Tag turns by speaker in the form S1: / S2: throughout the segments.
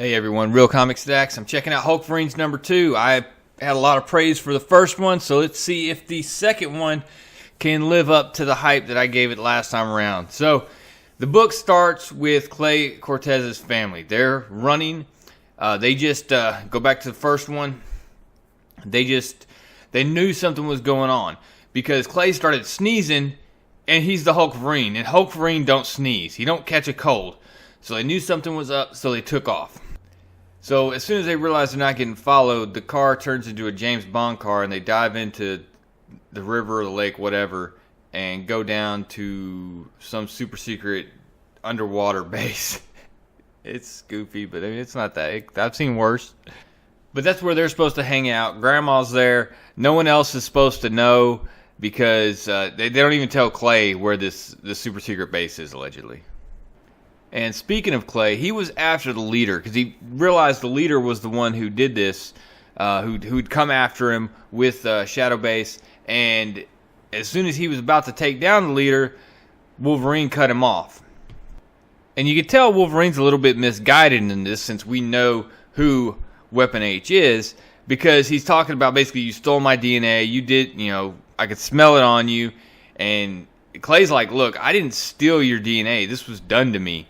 S1: Hey everyone, Real Comic Stacks. I'm checking out Hulkverines number 2. I had a lot of praise for the first one, so let's see if the second one can live up to the hype that I gave it last time around. So, the book starts with Clay Cortez's family. They're running. They just go back to the first one. They knew something was going on because Clay started sneezing, and he's the Hulkverine, and Hulkverine don't sneeze. He don't catch a cold. So they knew something was up, so they took off. So as soon as they realize they're not getting followed, the car turns into a James Bond car, and they dive into the river or the lake, whatever, and go down to some super secret underwater base. It's goofy, but I mean, it's not that. I've seen worse. But that's where they're supposed to hang out. Grandma's there. No one else is supposed to know because they don't even tell Clay where this super secret base is, allegedly. And speaking of Clay, he was after the leader because he realized the leader was the one who did this, who'd come after him with Shadow Base. And as soon as he was about to take down the leader, Wolverine cut him off. And you could tell Wolverine's a little bit misguided in this since we know who Weapon H is, because he's talking about basically you stole my DNA, you did, I could smell it on you. And Clay's like, look, I didn't steal your DNA, this was done to me.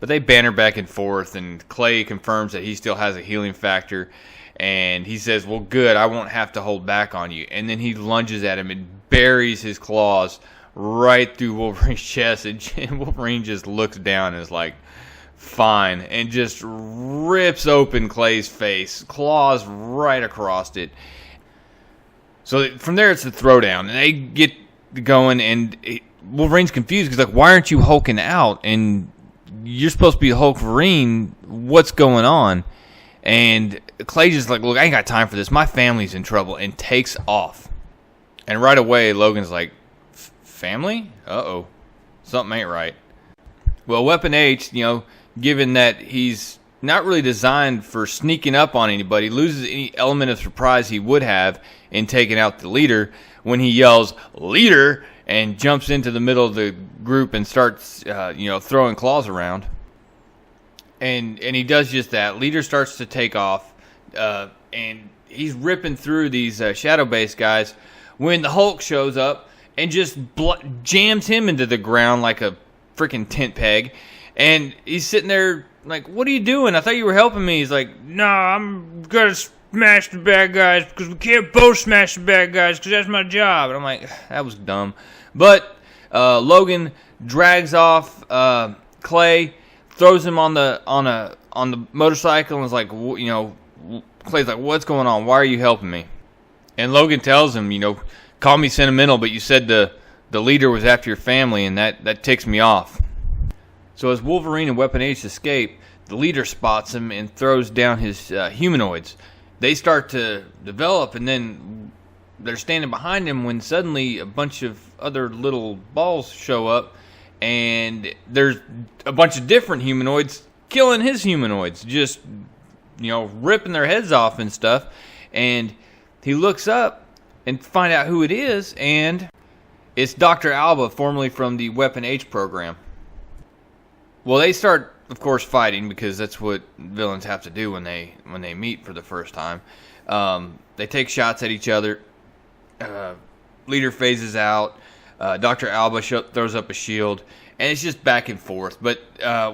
S1: But they banter back and forth, and Clay confirms that he still has a healing factor. And he says, well, good, I won't have to hold back on you. And then he lunges at him and buries his claws right through Wolverine's chest. And Wolverine just looks down and is like, fine. And just rips open Clay's face, claws right across it. So from there, it's the throwdown. And they get going, and Wolverine's confused because, like, why aren't you hulking out? And you're supposed to be Hulkverine. What's going on? And Clay's just like, look, I ain't got time for this. My family's in trouble, and takes off. And right away, Logan's like, family? Uh-oh. Something ain't right. Well, Weapon H, given that he's not really designed for sneaking up on anybody, loses any element of surprise he would have in taking out the leader when he yells, leader, and jumps into the middle of the group and starts, throwing claws around. And he does just that. Leader starts to take off, and he's ripping through these shadow-based guys when the Hulk shows up and just jams him into the ground like a freaking tent peg. And he's sitting there like, what are you doing? I thought you were helping me. He's like, no, I'm going to smash the bad guys because we can't both smash the bad guys because that's my job. And I'm like, that was dumb. But Logan drags off Clay, throws him on the motorcycle, and is like, Clay's like, what's going on? Why are you helping me? And Logan tells him, call me sentimental, but you said the leader was after your family, and that ticks me off. So as Wolverine and Weapon H escape, the leader spots him and throws down his humanoids. They start to develop, and then they're standing behind him when suddenly a bunch of other little balls show up, and there's a bunch of different humanoids killing his humanoids, just, ripping their heads off and stuff. And he looks up and find out who it is, and it's Dr. Alba, formerly from the Weapon H program. Well, they start, of course, fighting because that's what villains have to do when they meet for the first time. They take shots at each other. Leader phases out. Dr. Alba throws up a shield, and it's just back and forth. But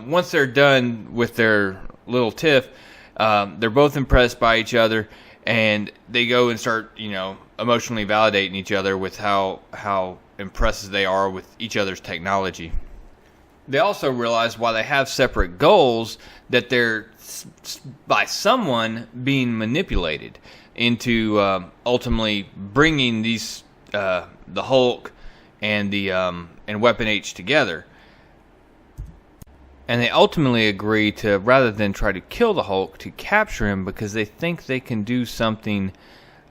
S1: once they're done with their little tiff, they're both impressed by each other, and they go and start, emotionally validating each other with how impressed they are with each other's technology. They also realize while they have separate goals that they're by someone being manipulated into ultimately bringing these the Hulk and the and Weapon H together. And they ultimately agree to, rather than try to kill the Hulk, to capture him because they think they can do something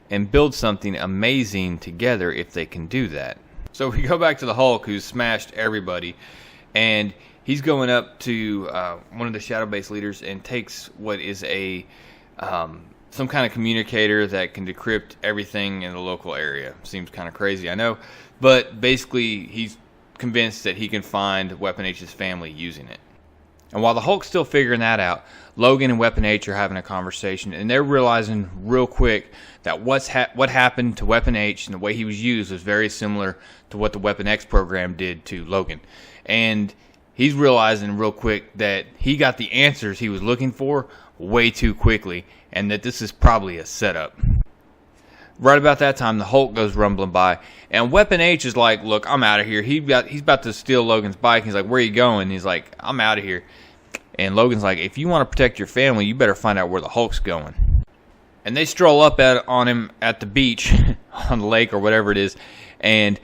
S1: and build something amazing together if they can do that. So we go back to the Hulk, who's smashed everybody, and he's going up to one of the shadow-based leaders and takes what is a some kind of communicator that can decrypt everything in the local area. Seems kind of crazy, I know, but basically he's convinced that he can find Weapon H's family using it. And while the Hulk's still figuring that out, Logan and Weapon H are having a conversation, and they're realizing real quick that what happened to Weapon H and the way he was used was very similar to what the Weapon X program did to Logan. And he's realizing real quick that he got the answers he was looking for way too quickly, and that this is probably a setup. Right about that time, the Hulk goes rumbling by, and Weapon H is like, look, I'm out of here. He's about to steal Logan's bike. He's like, where are you going? He's like, I'm out of here. And Logan's like, if you want to protect your family, you better find out where the Hulk's going. And they stroll up on him at the beach, on the lake or whatever it is, and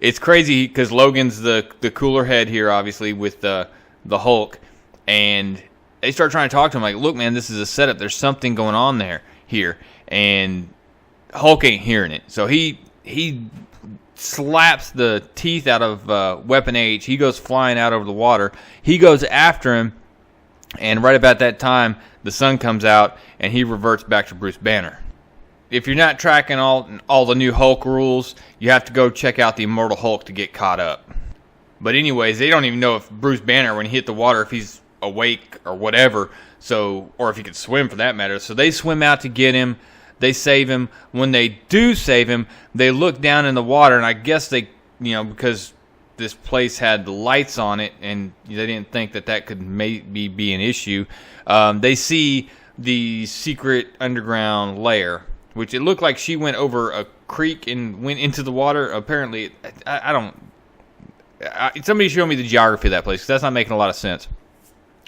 S1: it's crazy because Logan's the cooler head here, obviously, with the Hulk, and they start trying to talk to him like, look, man, this is a setup. There's something going on here, and Hulk ain't hearing it. So he slaps the teeth out of Weapon H. He goes flying out over the water. He goes after him, and right about that time, the sun comes out, and he reverts back to Bruce Banner. If you're not tracking all the new Hulk rules, you have to go check out the Immortal Hulk to get caught up. But anyways, they don't even know if Bruce Banner, when he hit the water, if he's awake or whatever, or if he could swim for that matter. So they swim out to get him. They save him. When they do save him, they look down in the water, and I guess they, because this place had the lights on it, and they didn't think that could maybe be an issue. They see the secret underground lair, which it looked like she went over a creek and went into the water. Apparently, somebody show me the geography of that place, because that's not making a lot of sense.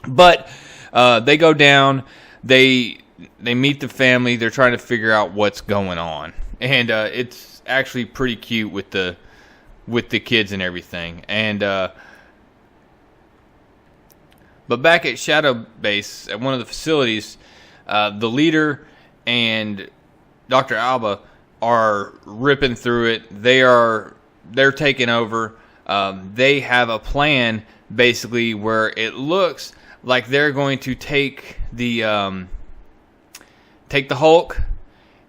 S1: But they go down. They meet the family. They're trying to figure out what's going on, and it's actually pretty cute with the kids and everything. And but back at Shadow Base, at one of the facilities, the Leader and Dr. Alba are ripping through it. They're taking over. They have a plan, basically, where it looks like they're going to take the Hulk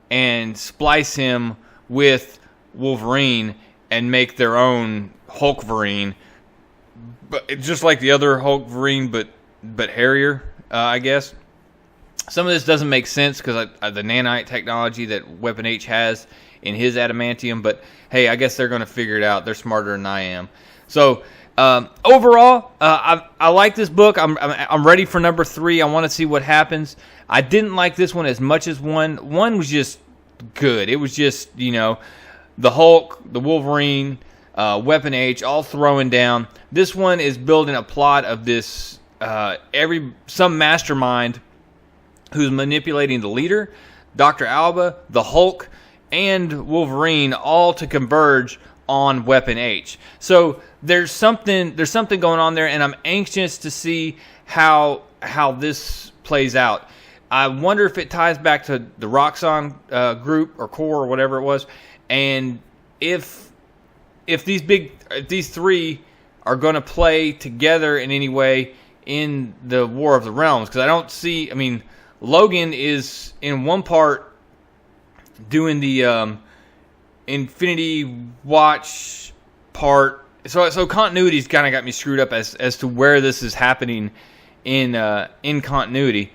S1: and splice him with Wolverine and make their own Hulkverine, but it's just like the other Hulkverine, but hairier, I guess. Some of this doesn't make sense because the nanite technology that Weapon H has in his adamantium, but hey, I guess they're going to figure it out. They're smarter than I am. So overall, I like this book. I'm ready for number 3. I want to see what happens. I didn't like this one as much as one. One was just good. It was just, the Hulk, the Wolverine, Weapon H, all throwing down. This one is building a plot of this some mastermind who's manipulating the Leader, Dr. Alba, the Hulk, and Wolverine, all to converge on Weapon H. So there's something going on there, and I'm anxious to see how this plays out. I wonder if it ties back to the Roxxon group or core or whatever it was, and if these three are going to play together in any way in the War of the Realms, because I don't see. I mean, Logan is in one part doing the Infinity Watch part, so continuity's kind of got me screwed up as to where this is happening in continuity.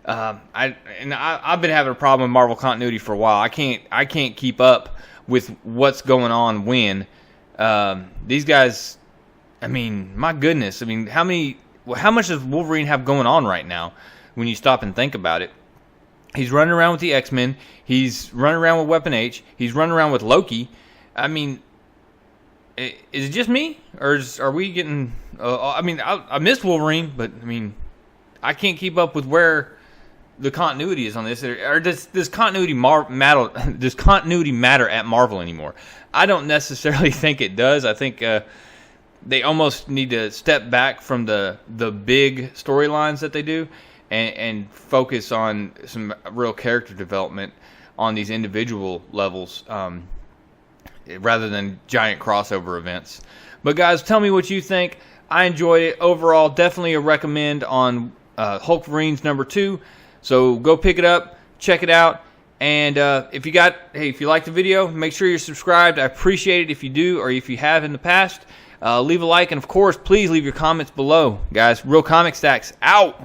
S1: I've been having a problem with Marvel continuity for a while. I can't keep up with what's going on when these guys. I mean, my goodness. I mean, how much does Wolverine have going on right now? When you stop and think about it, he's running around with the X-Men. He's running around with Weapon H. He's running around with Loki. I mean, is it just me, or are we getting? I miss Wolverine, but I mean, I can't keep up with where the continuity is on this. Or does continuity matter? Does continuity matter at Marvel anymore? I don't necessarily think it does. I think they almost need to step back from the big storylines that they do and focus on some real character development on these individual levels rather than giant crossover events. But guys, tell me what you think. I enjoyed it. Overall, definitely a recommend on Hulkverines number 2. So go pick it up, check it out. And if you like the video, make sure you're subscribed. I appreciate it if you do, or if you have in the past. Leave a like, and of course, please leave your comments below. Guys, Real Comic Stacks out.